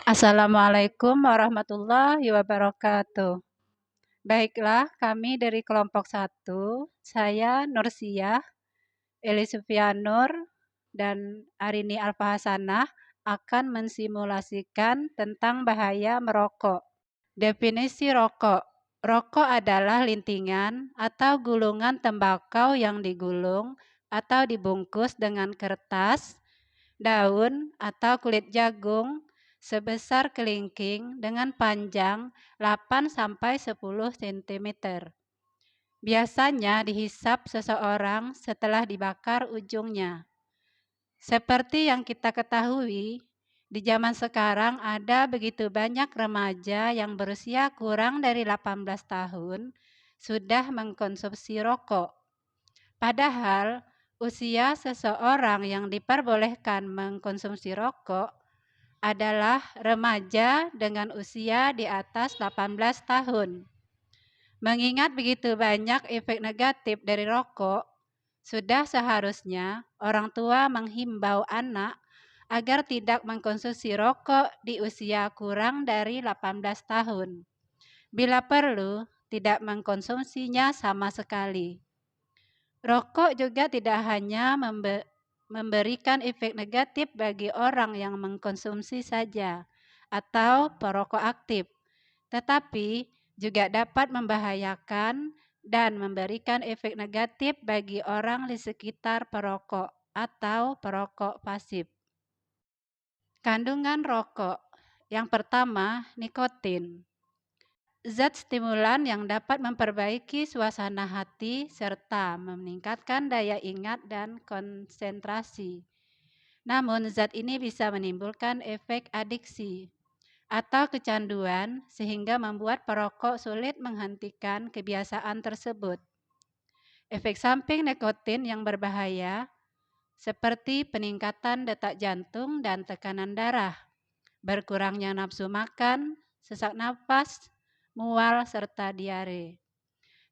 Assalamualaikum warahmatullahi wabarakatuh. Baiklah, kami dari kelompok 1, saya Nursiah, Eli Sufianur, dan Arini Alfahasanah akan mensimulasikan tentang bahaya merokok. Definisi rokok. Rokok adalah lintingan atau gulungan tembakau yang digulung atau dibungkus dengan kertas, daun, atau kulit jagung sebesar kelingking dengan panjang 8-10 cm. Biasanya dihisap seseorang setelah dibakar ujungnya. Seperti yang kita ketahui, di zaman sekarang ada begitu banyak remaja yang berusia kurang dari 18 tahun sudah mengkonsumsi rokok. Padahal usia seseorang yang diperbolehkan mengkonsumsi rokok adalah remaja dengan usia di atas 18 tahun. Mengingat begitu banyak efek negatif dari rokok, sudah seharusnya orang tua menghimbau anak agar tidak mengkonsumsi rokok di usia kurang dari 18 tahun. Bila perlu, tidak mengkonsumsinya sama sekali. Rokok juga tidak hanya memberikan efek negatif bagi orang yang mengkonsumsi saja atau perokok aktif, tetapi juga dapat membahayakan dan memberikan efek negatif bagi orang di sekitar perokok atau perokok pasif. Kandungan rokok. Yang pertama, nikotin. Zat stimulan yang dapat memperbaiki suasana hati serta meningkatkan daya ingat dan konsentrasi. Namun zat ini bisa menimbulkan efek adiksi atau kecanduan sehingga membuat perokok sulit menghentikan kebiasaan tersebut. Efek samping nikotin yang berbahaya seperti peningkatan detak jantung dan tekanan darah, berkurangnya nafsu makan, sesak napas, mual, serta diare.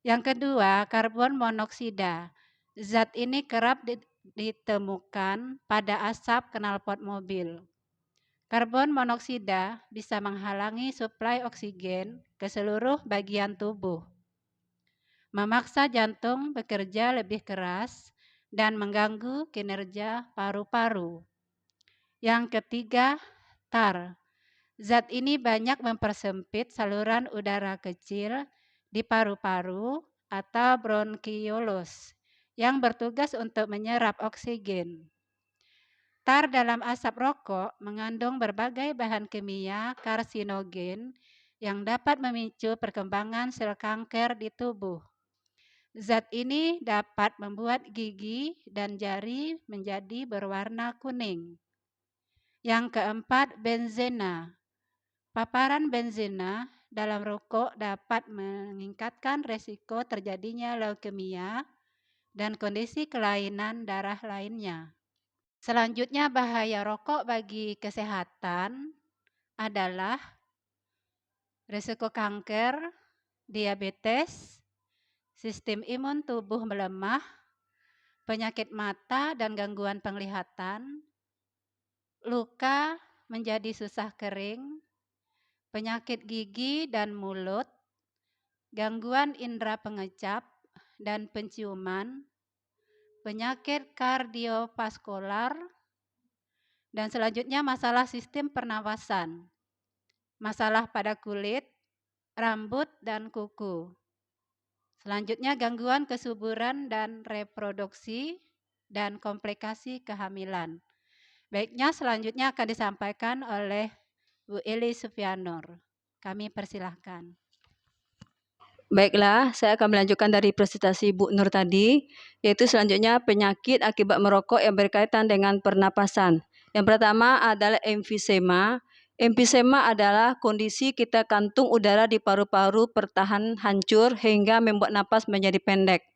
Yang kedua, karbon monoksida. Zat ini kerap ditemukan pada asap knalpot mobil. Karbon monoksida bisa menghalangi suplai oksigen ke seluruh bagian tubuh, memaksa jantung bekerja lebih keras, dan mengganggu kinerja paru-paru. Yang ketiga, tar. Zat ini banyak mempersempit saluran udara kecil di paru-paru atau bronkiolus yang bertugas untuk menyerap oksigen. Tar dalam asap rokok mengandung berbagai bahan kimia karsinogen yang dapat memicu perkembangan sel kanker di tubuh. Zat ini dapat membuat gigi dan jari menjadi berwarna kuning. Yang keempat, benzena. Paparan benzena dalam rokok dapat meningkatkan resiko terjadinya leukemia dan kondisi kelainan darah lainnya. Selanjutnya, bahaya rokok bagi kesehatan adalah risiko kanker, diabetes, sistem imun tubuh melemah, penyakit mata dan gangguan penglihatan, luka menjadi susah kering, penyakit gigi dan mulut, gangguan indera pengecap dan penciuman, penyakit kardiovaskular, dan selanjutnya masalah sistem pernafasan, masalah pada kulit, rambut, dan kuku. Selanjutnya gangguan kesuburan dan reproduksi dan komplikasi kehamilan. Baiknya selanjutnya akan disampaikan oleh Bu Eli Sufianur. Kami persilahkan. Baiklah, saya akan melanjutkan dari presentasi Bu Nur tadi, yaitu selanjutnya penyakit akibat merokok yang berkaitan dengan pernapasan. Yang pertama adalah emfisema. Emfisema adalah kondisi kita kantung udara di paru-paru pertahanan hancur hingga membuat napas menjadi pendek.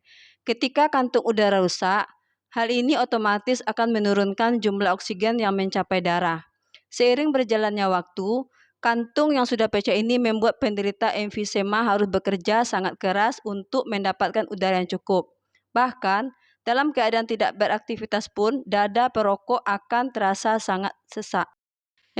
Ketika kantung udara rusak, hal ini otomatis akan menurunkan jumlah oksigen yang mencapai darah. Seiring berjalannya waktu, kantung yang sudah pecah ini membuat penderita emfisema harus bekerja sangat keras untuk mendapatkan udara yang cukup. Bahkan, dalam keadaan tidak beraktivitas pun, dada perokok akan terasa sangat sesak.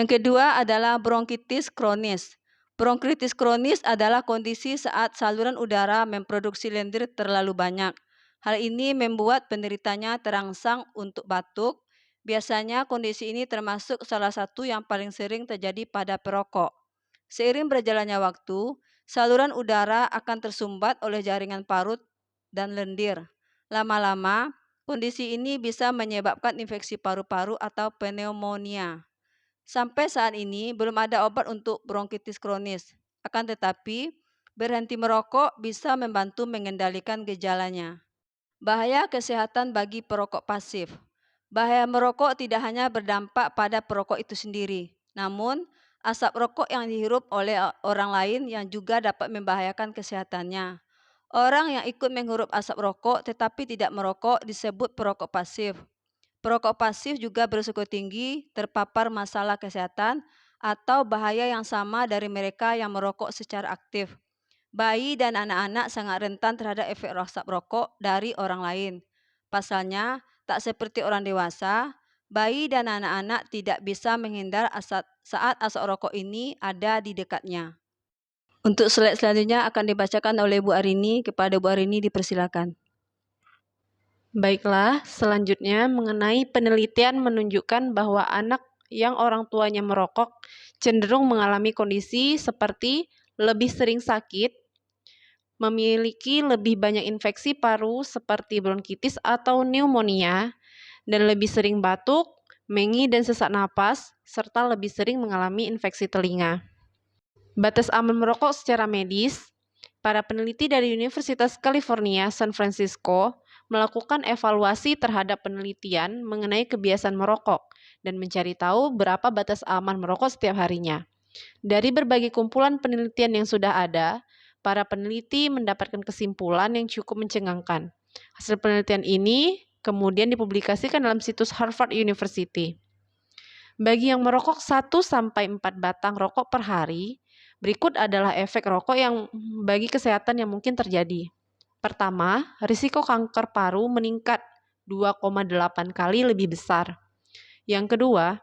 Yang kedua adalah bronkitis kronis. Bronkitis kronis adalah kondisi saat saluran udara memproduksi lendir terlalu banyak. Hal ini membuat penderitanya terangsang untuk batuk. Biasanya kondisi ini termasuk salah satu yang paling sering terjadi pada perokok. Seiring berjalannya waktu, saluran udara akan tersumbat oleh jaringan parut dan lendir. Lama-lama, kondisi ini bisa menyebabkan infeksi paru-paru atau pneumonia. Sampai saat ini belum ada obat untuk bronkitis kronis. Akan tetapi, berhenti merokok bisa membantu mengendalikan gejalanya. Bahaya kesehatan bagi perokok pasif. Bahaya merokok tidak hanya berdampak pada perokok itu sendiri, namun asap rokok yang dihirup oleh orang lain yang juga dapat membahayakan kesehatannya. Orang yang ikut menghirup asap rokok tetapi tidak merokok disebut perokok pasif. Perokok pasif juga berisiko tinggi terpapar masalah kesehatan atau bahaya yang sama dari mereka yang merokok secara aktif. Bayi dan anak-anak sangat rentan terhadap efek asap rokok dari orang lain. Pasalnya, tak seperti orang dewasa, bayi dan anak-anak tidak bisa menghindar saat asap rokok ini ada di dekatnya. Untuk slide selanjutnya akan dibacakan oleh Bu Arini. Kepada Bu Arini dipersilakan. Baiklah, selanjutnya mengenai penelitian menunjukkan bahwa anak yang orang tuanya merokok cenderung mengalami kondisi seperti lebih sering sakit, memiliki lebih banyak infeksi paru seperti bronkitis atau pneumonia, dan lebih sering batuk, mengi dan sesak napas, serta lebih sering mengalami infeksi telinga. Batas aman merokok secara medis, para peneliti dari Universitas California, San Francisco melakukan evaluasi terhadap penelitian mengenai kebiasaan merokok dan mencari tahu berapa batas aman merokok setiap harinya. Dari berbagai kumpulan penelitian yang sudah ada, para peneliti mendapatkan kesimpulan yang cukup mencengangkan. Hasil penelitian ini kemudian dipublikasikan dalam situs Harvard University. Bagi yang merokok 1-4 batang rokok per hari, berikut adalah efek rokok yang bagi kesehatan yang mungkin terjadi. Pertama, risiko kanker paru meningkat 2,8 kali lebih besar. Yang kedua,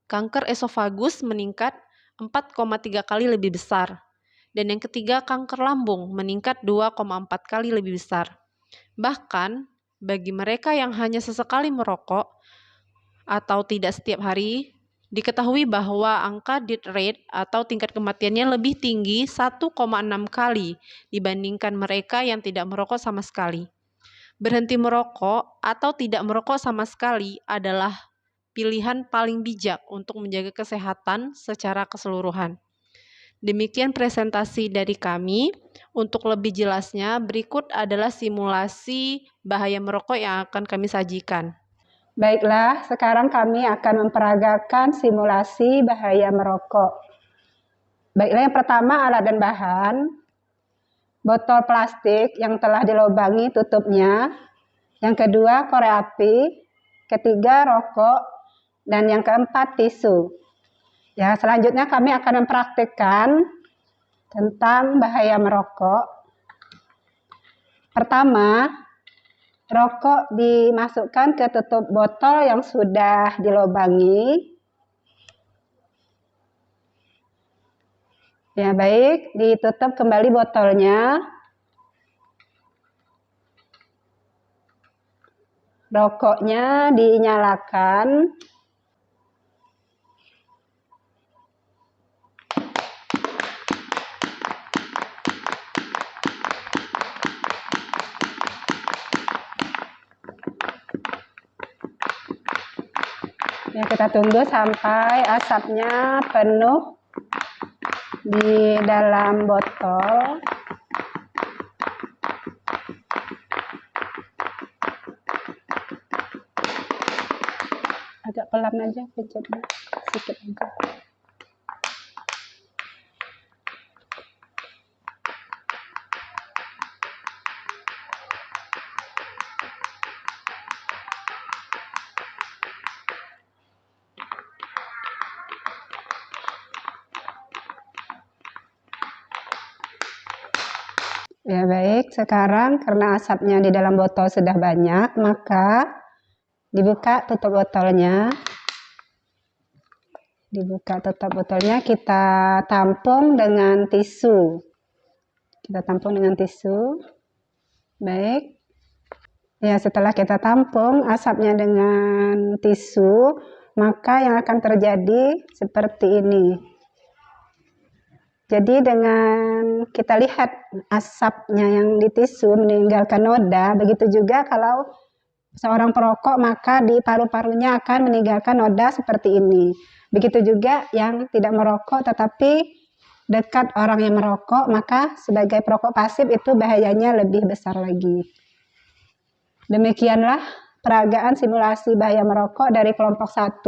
kanker esofagus meningkat 4,3 kali lebih besar. Dan yang ketiga, kanker lambung meningkat 2,4 kali lebih besar. Bahkan, bagi mereka yang hanya sesekali merokok atau tidak setiap hari, diketahui bahwa angka death rate atau tingkat kematiannya lebih tinggi 1,6 kali dibandingkan mereka yang tidak merokok sama sekali. Berhenti merokok atau tidak merokok sama sekali adalah pilihan paling bijak untuk menjaga kesehatan secara keseluruhan. Demikian presentasi dari kami. Untuk lebih jelasnya, berikut adalah simulasi bahaya merokok yang akan kami sajikan. Baiklah, sekarang kami akan memperagakan simulasi bahaya merokok. Baiklah, yang pertama alat dan bahan. Botol plastik yang telah dilubangi tutupnya. Yang kedua, korek api. Ketiga, rokok. Dan yang keempat, tisu. Ya, selanjutnya kami akan mempraktikkan tentang bahaya merokok. Pertama, rokok dimasukkan ke tutup botol yang sudah dilubangi. Ya, baik, ditutup kembali botolnya. Rokoknya dinyalakan. Ya, kita tunggu sampai asapnya penuh di dalam botol. Agak pelan aja, pencetnya sedikit aja. Ya baik, sekarang karena asapnya di dalam botol sudah banyak, maka dibuka tutup botolnya. Dibuka tutup botolnya, kita tampung dengan tisu. Kita tampung dengan tisu. Baik. Ya, setelah kita tampung asapnya dengan tisu, maka yang akan terjadi seperti ini. Jadi dengan kita lihat asapnya yang di tisu meninggalkan noda, begitu juga kalau seorang perokok maka di paru-parunya akan meninggalkan noda seperti ini. Begitu juga yang tidak merokok tetapi dekat orang yang merokok, maka sebagai perokok pasif itu bahayanya lebih besar lagi. Demikianlah peragaan simulasi bahaya merokok dari kelompok 1.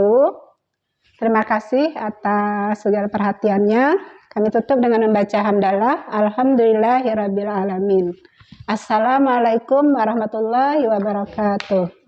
Terima kasih atas segala perhatiannya. Kami tutup dengan membaca hamdalah. Alhamdulillahirabbil alamin. Assalamualaikum warahmatullahi wabarakatuh.